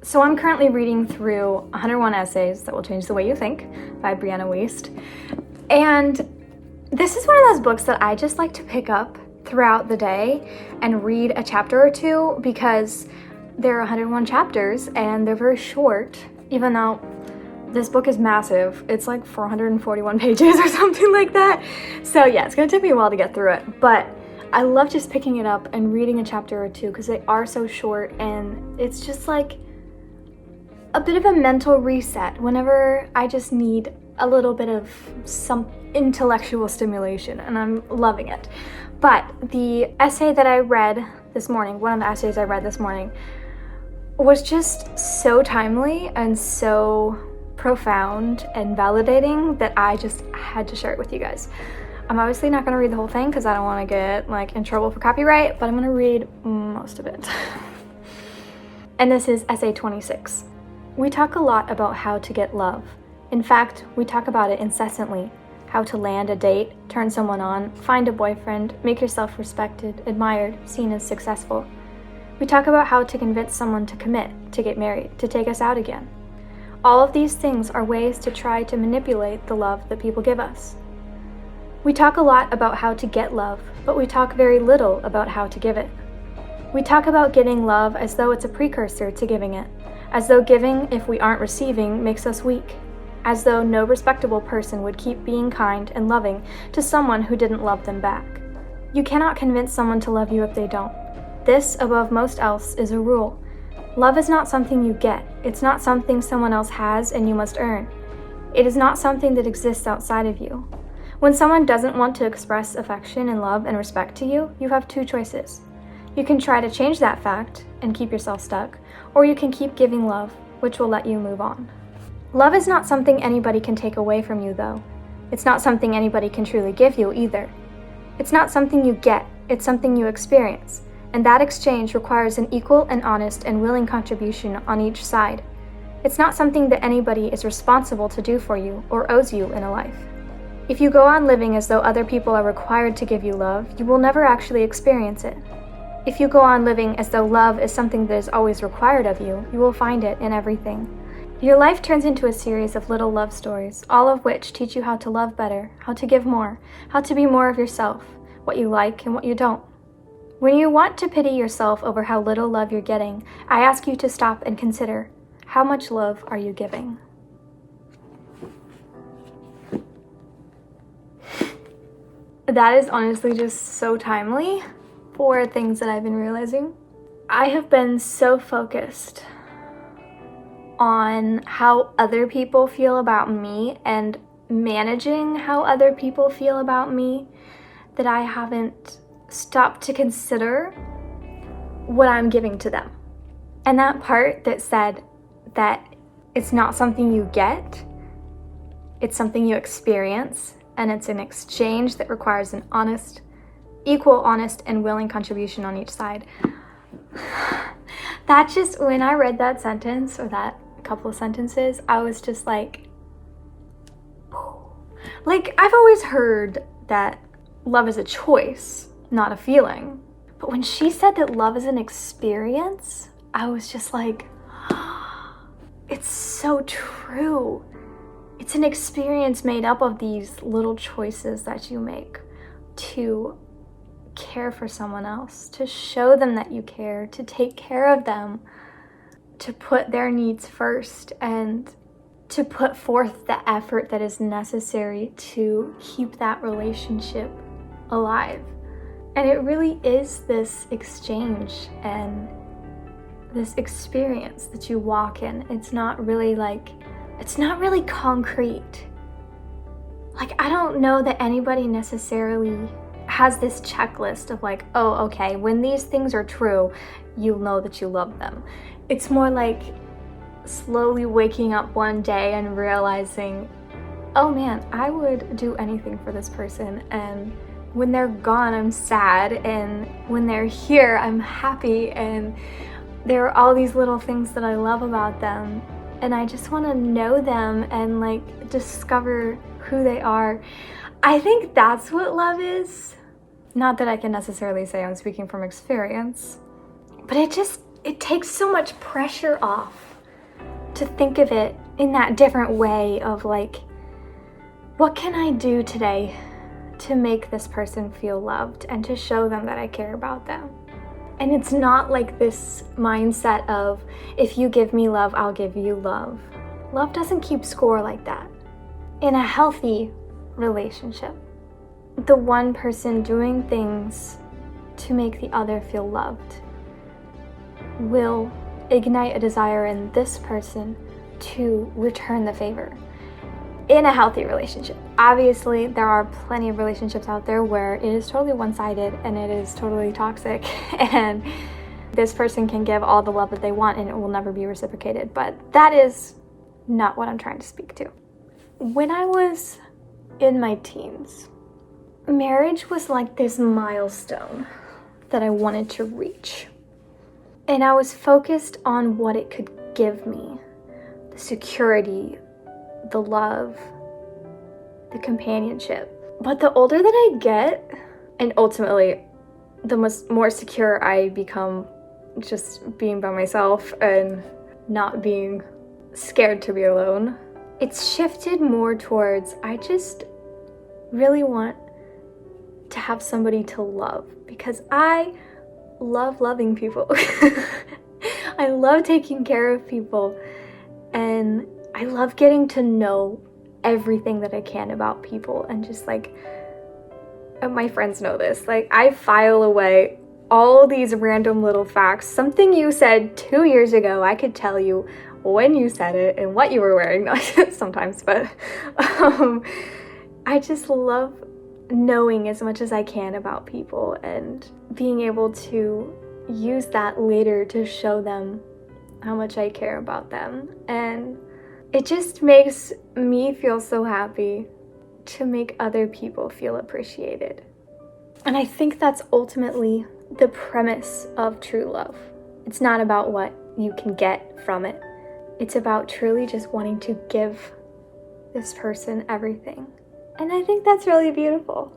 So I'm currently reading through 101 Essays That Will Change the Way You Think by Brianna Wiest. And this is one of those books that I just like to pick up throughout the day and read a chapter or two because there are 101 chapters and they're very short, even though this book is massive. It's like 441 pages or something like that. So yeah, it's gonna take me a while to get through it, but I love just picking it up and reading a chapter or two because they are so short, and it's just like a bit of a mental reset whenever I just need a little bit of some intellectual stimulation, and I'm loving it. But the essay that I read this morning, one of the essays I read this morning, was just so timely and so profound and validating that I just had to share it with you guys. I'm obviously not going to read the whole thing because I don't want to get in trouble for copyright, but I'm going to read most of it. And this is essay 26. We talk a lot about how to get love. In fact, we talk about it incessantly. How to land a date, turn someone on, find a boyfriend, make yourself respected, admired, seen as successful. We talk about how to convince someone to commit, to get married, to take us out again. All of these things are ways to try to manipulate the love that people give us. We talk a lot about how to get love, but we talk very little about how to give it. We talk about getting love as though it's a precursor to giving it, as though giving, if we aren't receiving, makes us weak, as though no respectable person would keep being kind and loving to someone who didn't love them back. You cannot convince someone to love you if they don't. This, above most else, is a rule. Love is not something you get. It's not something someone else has and you must earn. It is not something that exists outside of you. When someone doesn't want to express affection and love and respect to you, you have two choices. You can try to change that fact and keep yourself stuck, or you can keep giving love, which will let you move on. Love is not something anybody can take away from you, though. It's not something anybody can truly give you, either. It's not something you get, it's something you experience, and that exchange requires an equal and honest and willing contribution on each side. It's not something that anybody is responsible to do for you or owes you in a life. If you go on living as though other people are required to give you love, you will never actually experience it. If you go on living as though love is something that is always required of you, you will find it in everything. Your life turns into a series of little love stories, all of which teach you how to love better, how to give more, how to be more of yourself, what you like and what you don't. When you want to pity yourself over how little love you're getting, I ask you to stop and consider, how much love are you giving? That is honestly just so timely for things that I've been realizing. I have been so focused on how other people feel about me and managing how other people feel about me that I haven't stopped to consider what I'm giving to them. And that part that said that it's not something you get, it's something you experience, and it's an exchange that requires an honest, equal, honest, and willing contribution on each side. That just, when I read that sentence, or that couple of sentences, I was just like, I've always heard that love is a choice, not a feeling. But when she said that love is an experience, I was just like, it's so true. It's an experience made up of these little choices that you make to care for someone else, to show them that you care, to take care of them, to put their needs first, and to put forth the effort that is necessary to keep that relationship alive. And it really is this exchange and this experience that you walk in. It's not really concrete. I don't know that anybody necessarily has this checklist of oh, okay, when these things are true, you'll know that you love them. It's more like slowly waking up one day and realizing, oh man, I would do anything for this person, and when they're gone, I'm sad, and when they're here, I'm happy, and there are all these little things that I love about them, and I just want to know them and discover who they are. I think that's what love is. Not that I can necessarily say I'm speaking from experience, but it takes so much pressure off to think of it in that different way of like, what can I do today to make this person feel loved and to show them that I care about them? And it's not like this mindset of, if you give me love, I'll give you love. Love doesn't keep score like that. In a healthy relationship, the one person doing things to make the other feel loved will ignite a desire in this person to return the favor. In a healthy relationship. Obviously, there are plenty of relationships out there where it is totally one-sided and it is totally toxic, and this person can give all the love that they want and it will never be reciprocated. But that is not what I'm trying to speak to. When I was in my teens, marriage was like this milestone that I wanted to reach. And I was focused on what it could give me, the security, the love, the companionship. But the older that I get, and ultimately the more secure I become just being by myself and not being scared to be alone, it's shifted more towards, I just really want to have somebody to love, because I love loving people. I love taking care of people, and I love getting to know everything that I can about people. And just like, my friends know this, like I file away all these random little facts. Something you said 2 years ago, I could tell you when you said it and what you were wearing. Not sometimes, but I just love knowing as much as I can about people and being able to use that later to show them how much I care about them. And it just makes me feel so happy to make other people feel appreciated. And I think that's ultimately the premise of true love. It's not about what you can get from it. It's about truly just wanting to give this person everything. And I think that's really beautiful.